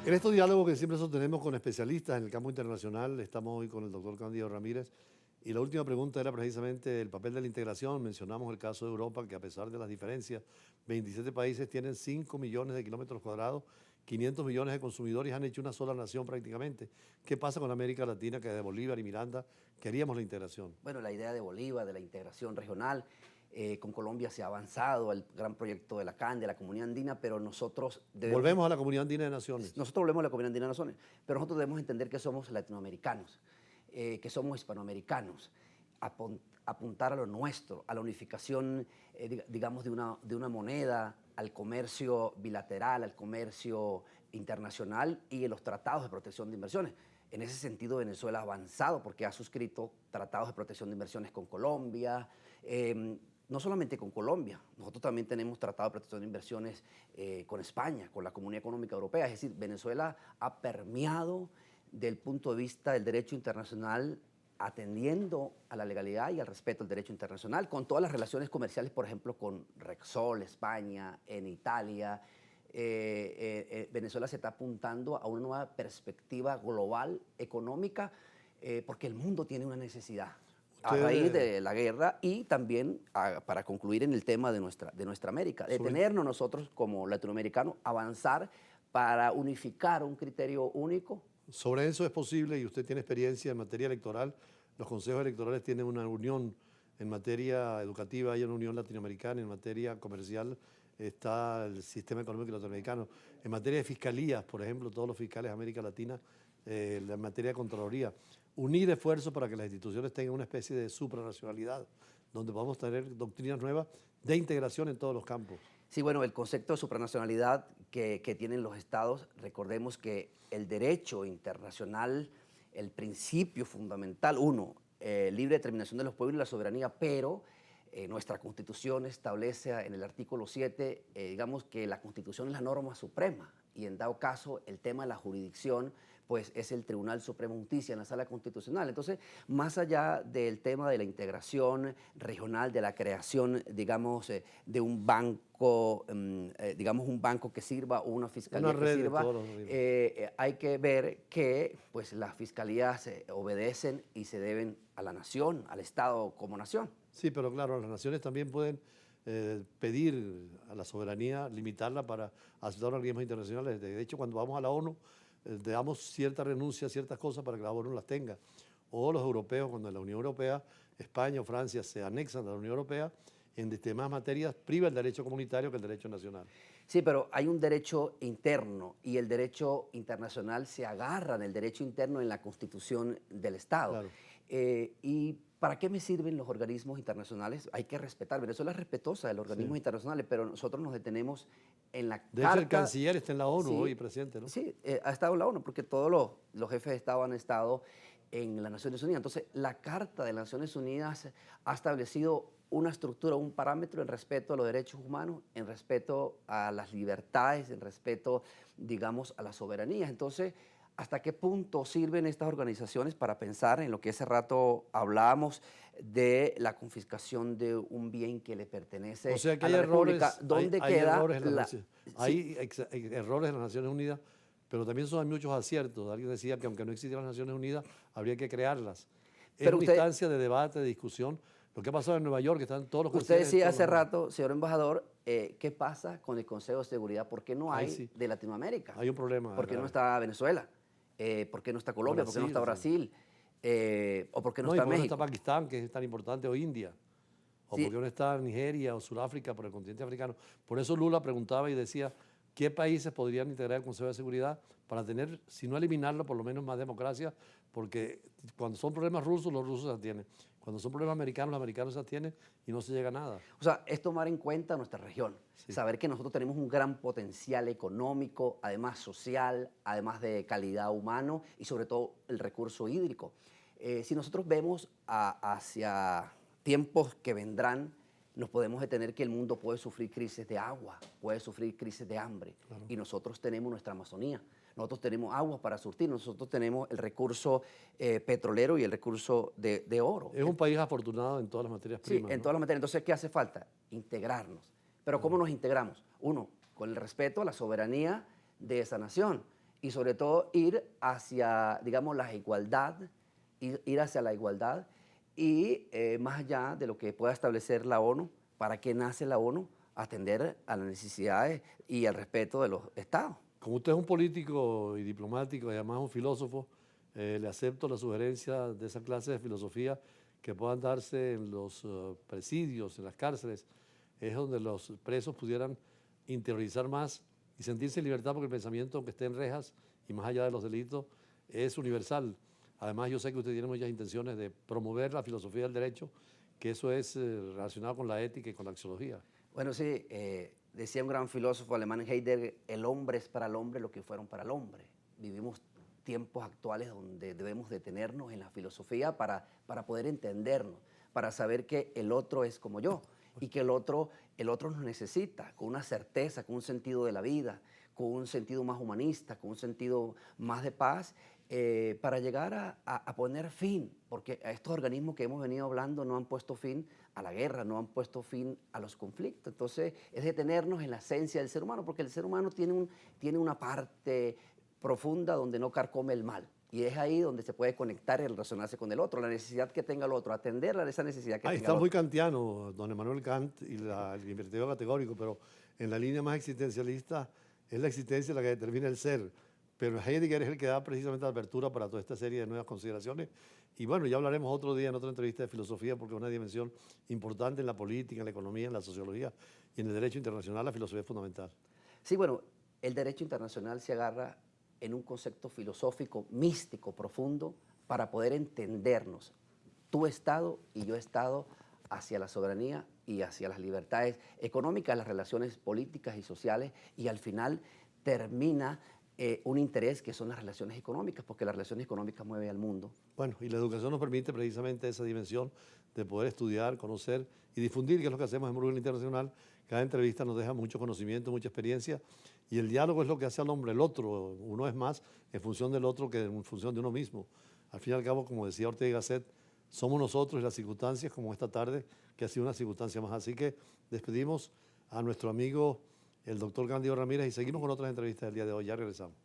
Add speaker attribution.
Speaker 1: En estos diálogos que siempre sostenemos con especialistas en el campo internacional, estamos hoy con el doctor Cándido Ramírez, y la última pregunta era precisamente el papel de la integración. Mencionamos el caso de Europa, que a pesar de las diferencias, 27 países tienen 5 millones de kilómetros cuadrados, 500 millones de consumidores y han hecho una sola nación prácticamente. ¿Qué pasa con América Latina, que de Bolívar y Miranda queríamos la integración?
Speaker 2: Bueno, la idea de Bolívar, de la integración regional, con Colombia se ha avanzado, el gran proyecto de la CAN, de la Comunidad Andina, pero
Speaker 1: Volvemos a la Comunidad Andina de Naciones.
Speaker 2: nosotros volvemos a la Comunidad Andina de Naciones, pero nosotros debemos entender que somos latinoamericanos, que somos hispanoamericanos, apuntar a lo nuestro, a la unificación, digamos, de una moneda, al comercio bilateral, al comercio internacional y en los tratados de protección de inversiones. En ese sentido, Venezuela ha avanzado porque ha suscrito tratados de protección de inversiones con Colombia, no solamente con Colombia, nosotros también tenemos tratados de protección de inversiones con España, con la Comunidad Económica Europea. Es decir, Venezuela ha permeado del punto de vista del derecho internacional, atendiendo a la legalidad y al respeto del derecho internacional, con todas las relaciones comerciales, por ejemplo, con Repsol, España, en Italia. Venezuela se está apuntando a una nueva perspectiva global, económica, porque el mundo tiene una necesidad a raíz de la guerra y también para concluir en el tema de nuestra América, detenernos nosotros como latinoamericanos, avanzar para unificar un criterio único.
Speaker 1: Sobre eso es posible, y usted tiene experiencia en materia electoral. Los consejos electorales tienen una unión en materia educativa, hay una unión latinoamericana, en materia comercial está el sistema económico latinoamericano. En materia de fiscalías, por ejemplo, todos los fiscales de América Latina, en materia de Contraloría, unir esfuerzos para que las instituciones tengan una especie de supranacionalidad, donde podamos tener doctrinas nuevas de integración en todos los campos.
Speaker 2: Sí, bueno, el concepto de supranacionalidad que tienen los estados, recordemos que el derecho internacional, el principio fundamental, libre determinación de los pueblos y la soberanía, pero nuestra Constitución establece en el artículo 7, digamos que la Constitución es la norma suprema y en dado caso el tema de la jurisdicción pues es el Tribunal Supremo de Justicia en la Sala Constitucional. Entonces, más allá del tema de la integración regional, de la creación, digamos, de un banco, digamos un banco que sirva o una fiscalía que sirva, hay que ver que pues las fiscalías obedecen y se deben a la nación, al Estado como nación.
Speaker 1: Sí, pero claro, las naciones también pueden pedir a la soberanía, limitarla para aceptar organismos internacionales. De hecho, cuando vamos a la ONU, damos cierta renuncia a ciertas cosas para que la ONU las tenga. O los europeos, cuando en la Unión Europea, España o Francia se anexan a la Unión Europea, en demás materias priva el derecho comunitario que el derecho nacional.
Speaker 2: Sí, pero hay un derecho interno y el derecho internacional se agarra en el derecho interno en la Constitución del Estado.
Speaker 1: Claro.
Speaker 2: ¿Y para qué me sirven los organismos internacionales? Hay que respetar. Venezuela es respetuosa de los organismos internacionales, pero nosotros nos detenemos en la
Speaker 1: De
Speaker 2: carta.
Speaker 1: hecho, el canciller está en la ONU
Speaker 2: Sí,
Speaker 1: hoy, presidente, ¿no?
Speaker 2: Sí, ha estado en la ONU porque todos los jefes de Estado han estado en las Naciones Unidas. Entonces, la Carta de las Naciones Unidas ha establecido una estructura, un parámetro en respeto a los derechos humanos, en respeto a las libertades, en respeto, digamos, a las soberanías. Entonces, ¿hasta qué punto sirven estas organizaciones para pensar en lo que hace rato hablábamos de la confiscación de un bien que le pertenece a la República? ¿Dónde queda
Speaker 1: hay errores en las Naciones Unidas, pero también hay muchos aciertos. Alguien decía que aunque no existieran las Naciones Unidas, habría que crearlas. Es una instancia de debate, de discusión. Lo que ha pasado en Nueva York, que están todos los
Speaker 2: Usted decía hace rato, señor embajador, ¿qué pasa con el Consejo de Seguridad? ¿Por qué no hay de Latinoamérica?
Speaker 1: Hay un problema.
Speaker 2: ¿Por qué no está Venezuela? ¿Por qué no está Colombia? ¿Por qué no está Brasil? ¿O por qué no está México?
Speaker 1: No está Pakistán, que es tan importante, o India. ¿O por qué no está Nigeria o Sudáfrica por el continente africano? Por eso Lula preguntaba y decía, ¿qué países podrían integrar el Consejo de Seguridad para tener, si no eliminarlo, por lo menos más democracia? Porque cuando son problemas rusos, los rusos se atienen. Cuando son problemas americanos, los americanos se atienen y no se llega a nada.
Speaker 2: O sea, es tomar en cuenta nuestra región, saber que nosotros tenemos un gran potencial económico, además social, además de calidad humano y sobre todo el recurso hídrico. Si nosotros vemos hacia tiempos que vendrán, nos podemos detener que el mundo puede sufrir crisis de agua, puede sufrir crisis de hambre. Claro. Y nosotros tenemos nuestra Amazonía, nosotros tenemos agua para surtir, nosotros tenemos el recurso petrolero y el recurso de oro.
Speaker 1: Es un país afortunado en todas las materias primas.
Speaker 2: Sí, en todas las materias. Entonces, ¿qué hace falta? Integrarnos. Pero ¿cómo nos integramos? Uno, con el respeto a la soberanía de esa nación. y sobre todo ir hacia, digamos, la igualdad, ir hacia la igualdad y más allá de lo que pueda establecer la ONU, ¿para qué nace la ONU? Atender a las necesidades y al respeto de los estados.
Speaker 1: Como usted es un político y diplomático y además un filósofo, le acepto la sugerencia de esa clase de filosofía que puedan darse en los presidios, en las cárceles, es donde los presos pudieran interiorizar más y sentirse en libertad porque el pensamiento, aunque esté en rejas y más allá de los delitos, es universal. Además, yo sé que usted tiene muchas intenciones de promover la filosofía del derecho, que eso es relacionado con la ética y con la axiología.
Speaker 2: Bueno, sí, decía un gran filósofo alemán Heidegger, el hombre es para el hombre lo que fueron para el hombre. Vivimos tiempos actuales donde debemos detenernos en la filosofía para poder entendernos, para saber que el otro es como yo y que el otro nos necesita con una certeza, con un sentido de la vida, con un sentido más humanista, con un sentido más de paz, para llegar a poner fin, porque a estos organismos que hemos venido hablando no han puesto fin a la guerra, no han puesto fin a los conflictos. Entonces, es detenernos en la esencia del ser humano, porque el ser humano tiene una parte profunda donde no carcome el mal. Y es ahí donde se puede conectar el razonarse con el otro, la necesidad que tenga el otro, atender a esa necesidad que tenga el
Speaker 1: Está
Speaker 2: otro.
Speaker 1: muy kantiano, don Emmanuel Kant, y el imperativo categórico, pero en la línea más existencialista es la existencia la que determina el ser. Pero Heidegger es el que da precisamente la apertura para toda esta serie de nuevas consideraciones. Y bueno, ya hablaremos otro día en otra entrevista de filosofía, porque es una dimensión importante en la política, en la economía, en la sociología y en el derecho internacional. La filosofía es fundamental.
Speaker 2: Sí, bueno, el derecho internacional se agarra en un concepto filosófico, místico, profundo, para poder entendernos, tu Estado y yo Estado, hacia la soberanía y hacia las libertades económicas, las relaciones políticas y sociales, y al final termina un interés que son las relaciones económicas, porque las relaciones económicas mueven al mundo.
Speaker 1: Bueno, y la educación nos permite precisamente esa dimensión de poder estudiar, conocer y difundir, que es lo que hacemos en Bruegel Internacional. Cada entrevista nos deja mucho conocimiento, mucha experiencia, y el diálogo es lo que hace al hombre el otro. Uno es más en función del otro que en función de uno mismo. Al fin y al cabo, como decía Ortega y Gasset, somos nosotros y las circunstancias, como esta tarde, que ha sido una circunstancia más. Así que despedimos a nuestro amigo, el doctor Cándido Ramírez, y seguimos con otras entrevistas del día de hoy. Ya regresamos.